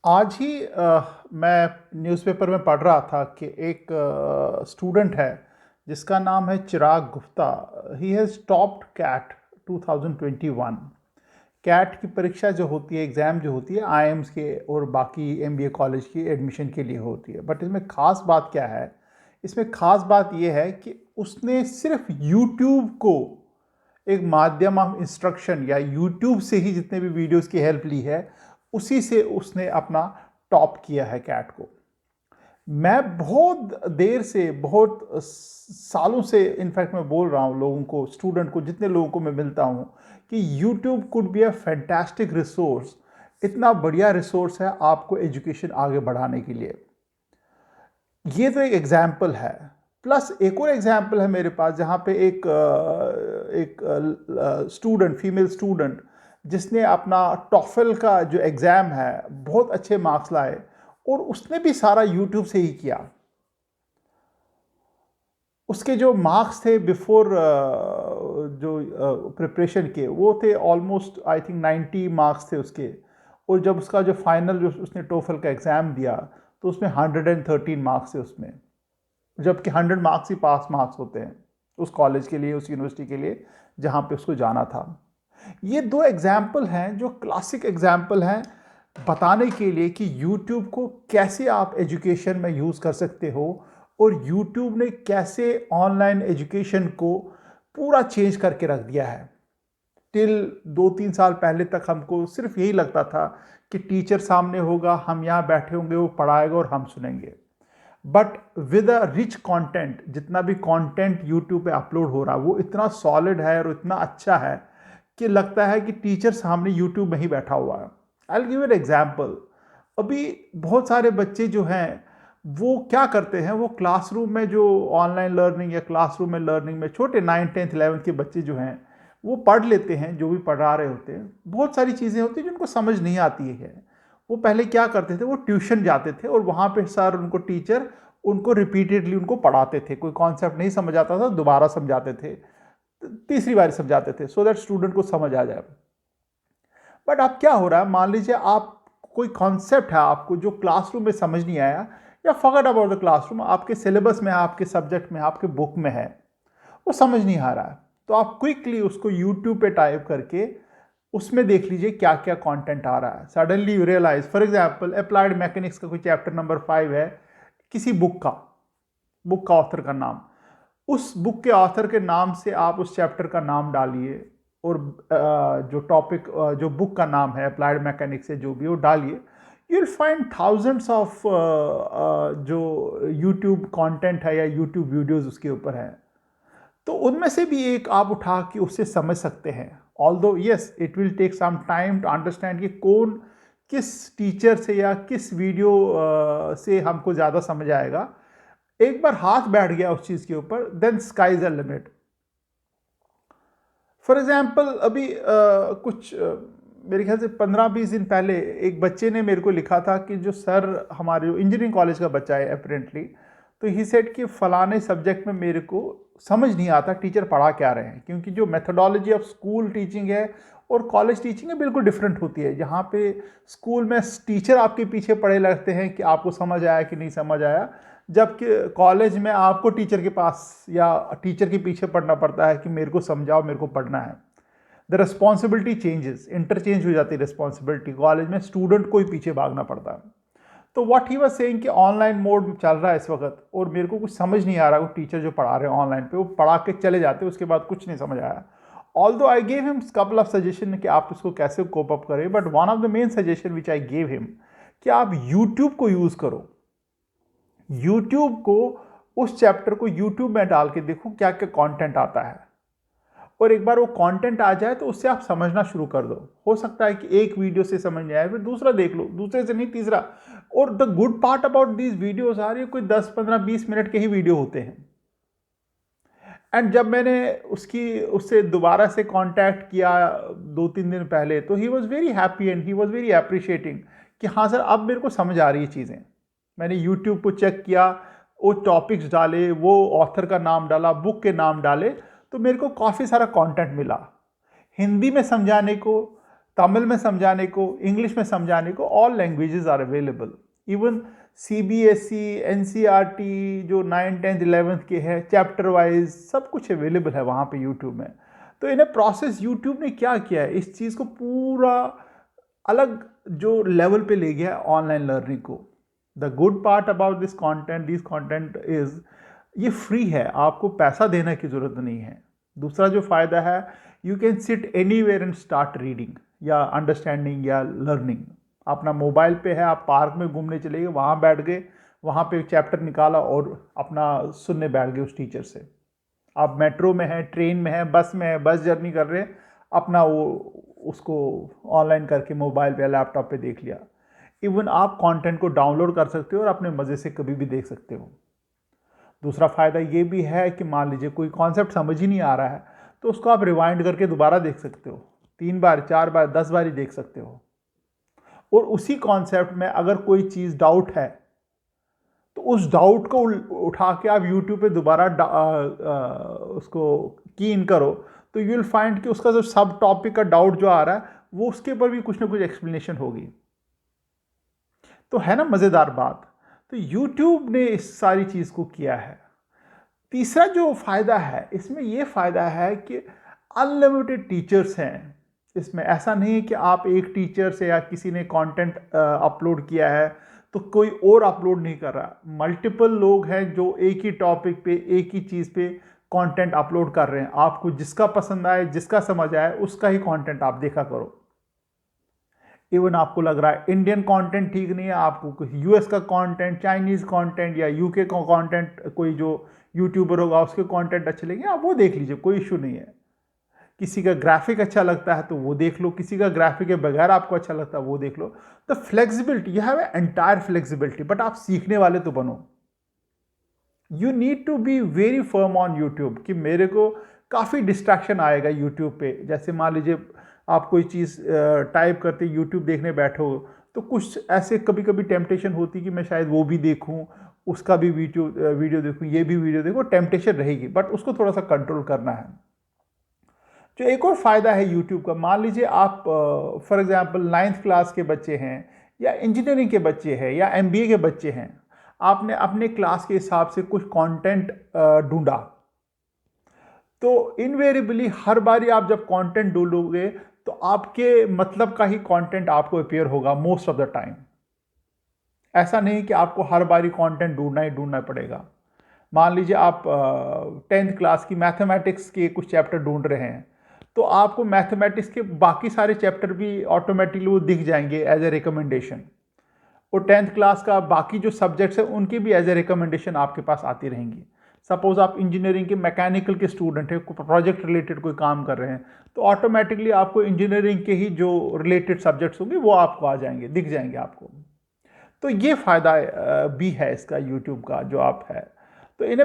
आज ही मैं न्यूज़पेपर में पढ़ रहा था कि एक स्टूडेंट है जिसका नाम है Chirag Gupta. He has topped CAT 2021। CAT की परीक्षा जो होती है, एग्ज़ाम जो होती है आईएम्स के और बाकी एमबीए कॉलेज की एडमिशन के लिए होती है। बट इसमें ख़ास बात क्या है? इसमें ख़ास बात यह है कि उसने सिर्फ यूट्यूब को एक माध्यम ऑफ इंस्ट्रक्शन या यूट्यूब से ही जितने भी वीडियोस की हेल्प ली है, उसी से उसने अपना टॉप किया है कैट को। मैं बहुत देर से, बहुत सालों से इनफैक्ट मैं बोल रहा हूँ लोगों को, स्टूडेंट को, जितने लोगों को मैं मिलता हूँ कि YouTube could be a fantastic resource. इतना बढ़िया रिसोर्स है आपको एजुकेशन आगे बढ़ाने के लिए। ये तो एक एग्जाम्पल है। प्लस एक और एग्जाम्पल है मेरे पास जहाँ पे एक स्टूडेंट, फीमेल स्टूडेंट, जिसने अपना टॉफल का जो एग्ज़ाम है बहुत अच्छे मार्क्स लाए और उसने भी सारा यूट्यूब से ही किया। उसके जो मार्क्स थे बिफोर जो प्रिपरेशन के, वो थे ऑलमोस्ट आई थिंक 90 मार्क्स थे उसके। और जब उसका जो फाइनल जो उसने टोफल का एग्ज़ाम दिया तो उसमें 113 मार्क्स थे उसमें, जबकि 100 मार्क्स ही पास मार्क्स होते हैं उस कॉलेज के लिए, उस यूनिवर्सिटी के लिए जहाँ पे उसको जाना था। ये दो एग्जाम्पल हैं जो क्लासिक एग्जाम्पल हैं बताने के लिए कि यूट्यूब को कैसे आप एजुकेशन में यूज़ कर सकते हो और यूट्यूब ने कैसे ऑनलाइन एजुकेशन को पूरा चेंज करके रख दिया है। टिल 2-3 साल पहले तक हमको सिर्फ यही लगता था कि टीचर सामने होगा, हम यहाँ बैठे होंगे, वो पढ़ाएगा और हम सुनेंगे। But with a rich content, जितना भी कंटेंट यूट्यूब पे अपलोड हो रहा है वो इतना सॉलिड है और इतना अच्छा है कि लगता है कि टीचर सामने यूट्यूब में ही बैठा हुआ है। I will give an example. अभी बहुत सारे बच्चे जो हैं वो क्या करते हैं, वो क्लासरूम में जो ऑनलाइन लर्निंग या क्लासरूम में लर्निंग में छोटे 9th 10th 11th के बच्चे जो हैं वो पढ़ लेते हैं, जो भी पढ़ा रहे होते हैं। बहुत सारी चीज़ें होती हैं जिनको समझ नहीं आती है। वो पहले क्या करते थे, वो ट्यूशन जाते थे और वहाँ पे सर, उनको टीचर, उनको रिपीटेडली उनको पढ़ाते थे। कोई कॉन्सेप्ट नहीं समझ आता था, दोबारा समझाते थे, तीसरी बार समझाते थे, सो दैट स्टूडेंट को समझ आ जाए। बट अब क्या हो रहा है, मान लीजिए आप कोई कॉन्सेप्ट है आपको जो क्लासरूम में समझ नहीं आया, या फॉरगेट अबाउट द क्लासरूम, आपके सिलेबस में, आपके सब्जेक्ट में, आपके बुक में है, वो समझ नहीं आ रहा है, तो आप क्विकली उसको यूट्यूब पे टाइप करके उसमें देख लीजिए क्या क्या कंटेंट आ रहा है। Suddenly you realise, for example applied mechanics का कोई चैप्टर नंबर 5 है किसी बुक का ऑथर का नाम, उस बुक के ऑथर के नाम से आप उस चैप्टर का नाम डालिए और जो टॉपिक, जो बुक का नाम है अप्लाइड मैकेनिक्स से जो भी, वो डालिए। You will find thousands of जो यूट्यूब कंटेंट है या यूट्यूब वीडियोस उसके ऊपर है। तो उनमें से भी एक आप उठा के उससे समझ सकते हैं। Although yes, it will take some time to understand कि कौन किस टीचर से या किस वीडियो से हमको ज़्यादा समझ आएगा। एक बार हाथ बैठ गया उस चीज़ के ऊपर, then sky is the limit. For example अभी कुछ मेरे ख्याल से 15-20 दिन पहले एक बच्चे ने मेरे को लिखा था कि जो सर, हमारे जो इंजीनियरिंग कॉलेज का बच्चा है अपेरेंटली, तो ही सेड कि फलाने सब्जेक्ट में मेरे को समझ नहीं आता टीचर पढ़ा क्या रहे हैं, क्योंकि जो मेथोडोलॉजी ऑफ स्कूल टीचिंग है और कॉलेज टीचिंग है बिल्कुल डिफरेंट होती है। जहाँ पे स्कूल में टीचर आपके पीछे पड़े लगते हैं कि आपको समझ आया कि नहीं समझ आया, जबकि कॉलेज में आपको टीचर के पास या टीचर के पीछे पढ़ना पड़ता है कि मेरे को समझाओ, मेरे को पढ़ना है। द रिस्पॉन्सिबिलिटी चेंजेस, इंटरचेंज हो जाती है रिस्पॉन्सिबिलिटी। कॉलेज में स्टूडेंट को ही पीछे भागना पड़ता है। तो व्हाट ही वाज सेइंग कि ऑनलाइन मोड चल रहा है इस वक्त और मेरे को कुछ समझ नहीं आ रहा, वो टीचर जो पढ़ा रहे हैं ऑनलाइन पे वो पढ़ा के चले जाते, उसके बाद कुछ नहीं समझ आया। Although I gave him couple of suggestion कि आप इसको कैसे कोप अप करें, but one of the main suggestion which I gave him कि आप यूट्यूब को यूज़ करो। यूट्यूब को, उस चैप्टर को यूट्यूब में डाल के देखो क्या क्या कंटेंट आता है, और एक बार वो कंटेंट आ जाए तो उससे आप समझना शुरू कर दो। हो सकता है कि एक वीडियो से समझ नहीं आए, फिर दूसरा देख लो, दूसरे से नहीं तीसरा। और the good part about these videos are, ये कोई 10-15-20 मिनट के ही वीडियो होते हैं। एंड जब मैंने उससे दोबारा से कांटेक्ट किया 2-3 दिन पहले, तो he was very happy and he was very appreciating कि हाँ सर, अब मेरे को समझ आ रही है चीज़ें। मैंने यूट्यूब को चेक किया, वो टॉपिक्स डाले, वो ऑथर का नाम डाला, बुक के नाम डाले, तो मेरे को काफ़ी सारा कंटेंट मिला हिंदी में समझाने को, तमिल में समझाने को, इंग्लिश में समझाने को, all languages are available. Even CBSE, NCERT जो 9th 10th 11th के हैं, चैप्टर वाइज सब कुछ अवेलेबल है वहाँ पे यूट्यूब में। तो इन्हें प्रोसेस यूट्यूब ने क्या किया है, इस चीज़ को पूरा अलग जो लेवल पे ले गया है ऑनलाइन लर्निंग को। The good part about this content is ये फ्री है, आपको पैसा देने की ज़रूरत नहीं है। दूसरा जो फ़ायदा है, you can sit anywhere and start reading या अंडरस्टैंडिंग या लर्निंग। अपना मोबाइल पे है, आप पार्क में घूमने चले गए, वहाँ बैठ गए, वहाँ पे चैप्टर निकाला और अपना सुनने बैठ गए उस टीचर से। आप मेट्रो में हैं, ट्रेन में हैं, बस में हैं, बस जर्नी कर रहे हैं, अपना वो उसको ऑनलाइन करके मोबाइल पे या लैपटॉप पे देख लिया। इवन आप कंटेंट को डाउनलोड कर सकते हो और अपने मज़े से कभी भी देख सकते हो। दूसरा फ़ायदा ये भी है कि मान लीजिए कोई कॉन्सेप्ट समझ ही नहीं आ रहा है, तो उसको आप रिवाइंड करके दोबारा देख सकते हो, 3 बार 4 बार 10 बार ही देख सकते हो। और उसी कॉन्सेप्ट में अगर कोई चीज़ डाउट है, तो उस डाउट को उठा के आप यूट्यूब पे दोबारा उसको की इन करो, तो यू विल फाइंड कि उसका जो सब टॉपिक का डाउट जो आ रहा है, वो उसके ऊपर भी कुछ ना कुछ एक्सप्लेनेशन होगी। तो है ना मज़ेदार बात। तो यूट्यूब ने इस सारी चीज़ को किया है। तीसरा जो फ़ायदा है इसमें, ये फ़ायदा है कि अनलिमिटेड टीचर्स हैं इसमें। ऐसा नहीं है कि आप एक टीचर से या किसी ने कंटेंट अपलोड किया है तो कोई और अपलोड नहीं कर रहा। मल्टीपल लोग हैं जो एक ही टॉपिक पे, एक ही चीज़ पे कंटेंट अपलोड कर रहे हैं। आपको जिसका पसंद आए, जिसका समझ आए, उसका ही कंटेंट आप देखा करो। इवन आपको लग रहा है इंडियन कंटेंट ठीक नहीं है, आपको कुछ US का कंटेंट, चाइनीज़ कंटेंट या UK का कंटेंट, कोई जो यूट्यूबर होगा उसके कंटेंट अच्छे लगेंगे, आप वो देख लीजिए, कोई इशू नहीं है। किसी का ग्राफिक अच्छा लगता है तो वो देख लो, किसी का ग्राफिक के बगैर आपको अच्छा लगता है वो देख लो। The flexibility, you have entire flexibility, but आप सीखने वाले तो बनो। You need to be very firm on YouTube कि मेरे को काफ़ी डिस्ट्रैक्शन आएगा यूट्यूब पे। जैसे मान लीजिए आप कोई चीज़ टाइप करते यूट्यूब देखने बैठो, तो कुछ ऐसे कभी कभी टेम्पटेशन होती कि मैं शायद वो भी देखूं, उसका भी वीडियो देखूं, ये भी वीडियो देखूं, टेम्पटेशन रहेगी, बट उसको थोड़ा सा कंट्रोल करना है। जो एक और फ़ायदा है यूट्यूब का, मान लीजिए आप फॉर एग्जांपल 9th क्लास के बच्चे हैं या इंजीनियरिंग के बच्चे हैं या MBA के बच्चे हैं, आपने अपने क्लास के हिसाब से कुछ कंटेंट ढूंढा, तो इनवेरिएबली हर बारी आप जब कंटेंट ढूंढोगे तो आपके मतलब का ही कंटेंट आपको अपीयर होगा मोस्ट ऑफ द टाइम। ऐसा नहीं कि आपको हर बारी कंटेंट ढूंढना पड़ेगा। मान लीजिए आप 10th क्लास की मैथमेटिक्स के कुछ चैप्टर ढूंढ रहे हैं, तो आपको मैथमेटिक्स के बाकी सारे चैप्टर भी ऑटोमेटिकली वो दिख जाएंगे एज ए रिकमेंडेशन। और 10th क्लास का बाकी जो सब्जेक्ट्स हैं उनकी भी एज ए रिकमेंडेशन आपके पास आती रहेंगी। सपोज आप इंजीनियरिंग के मैकेनिकल के स्टूडेंट हैं, प्रोजेक्ट रिलेटेड कोई काम कर रहे हैं, तो ऑटोमेटिकली आपको इंजीनियरिंग के ही जो रिलेटेड सब्जेक्ट्स होंगे वो आपको आ जाएंगे, दिख जाएंगे आपको। तो ये फ़ायदा भी है इसका यूट्यूब का जो आप है। तो इन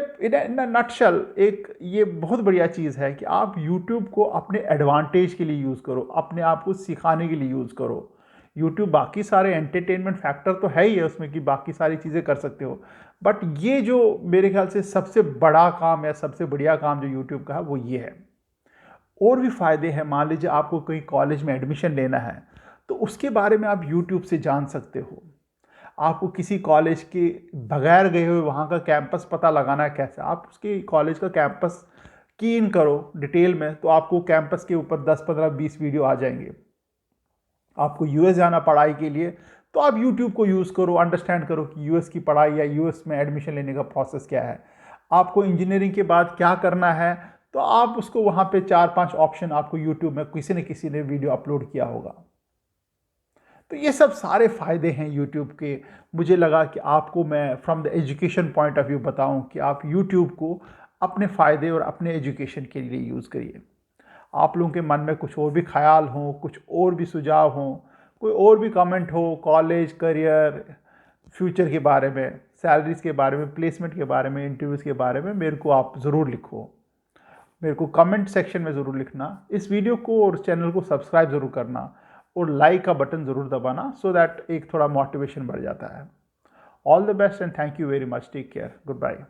नटशल एक ये बहुत बढ़िया चीज़ है कि आप यूट्यूब को अपने एडवांटेज के लिए यूज़ करो, अपने आप को सिखाने के लिए यूज़ करो। यूट्यूब बाकी सारे एंटरटेनमेंट फैक्टर तो है ही है उसमें कि बाकी सारी चीज़ें कर सकते हो, बट ये जो मेरे ख्याल से सबसे बड़ा काम या सबसे बढ़िया काम जो यूट्यूब का है वो ये है। और भी फ़ायदे हैं, मान लीजिए आपको कहीं कॉलेज में एडमिशन लेना है तो उसके बारे में आप यूट्यूब से जान सकते हो। आपको किसी कॉलेज के बगैर गए हुए वहाँ का कैंपस पता लगाना है कैसे, आप उसके कॉलेज का कैंपस की इन करो डिटेल में, तो आपको कैंपस के ऊपर 10 15 20 वीडियो आ जाएंगे। आपको US जाना पढ़ाई के लिए, तो आप YouTube को यूज़ करो, अंडरस्टैंड करो कि US की पढ़ाई या US में एडमिशन लेने का प्रोसेस क्या है। आपको इंजीनियरिंग के बाद क्या करना है, तो आप उसको वहाँ पे 4-5 ऑप्शन आपको YouTube में किसी ने वीडियो अपलोड किया होगा। तो ये सब सारे फ़ायदे हैं यूट्यूब के। मुझे लगा कि आपको मैं from the education point of view बताऊं कि आप यूट्यूब को अपने फ़ायदे और अपने एजुकेशन के लिए यूज़ करिए। आप लोगों के मन में कुछ और भी ख्याल हों, कुछ और भी सुझाव हों, कोई और भी कमेंट हो कॉलेज, करियर, फ्यूचर के बारे में, सैलरीज़ के बारे में, प्लेसमेंट के बारे में, इंटरव्यूज़ के बारे में, मेरे को आप ज़रूर लिखो। मेरे को कमेंट सेक्शन में ज़रूर लिखना। इस वीडियो को और चैनल को सब्सक्राइब ज़रूर करना और लाइक का बटन ज़रूर दबाना, सो दैट एक थोड़ा मोटिवेशन बढ़ जाता है। All the best and thank you very much. Take care. Good bye.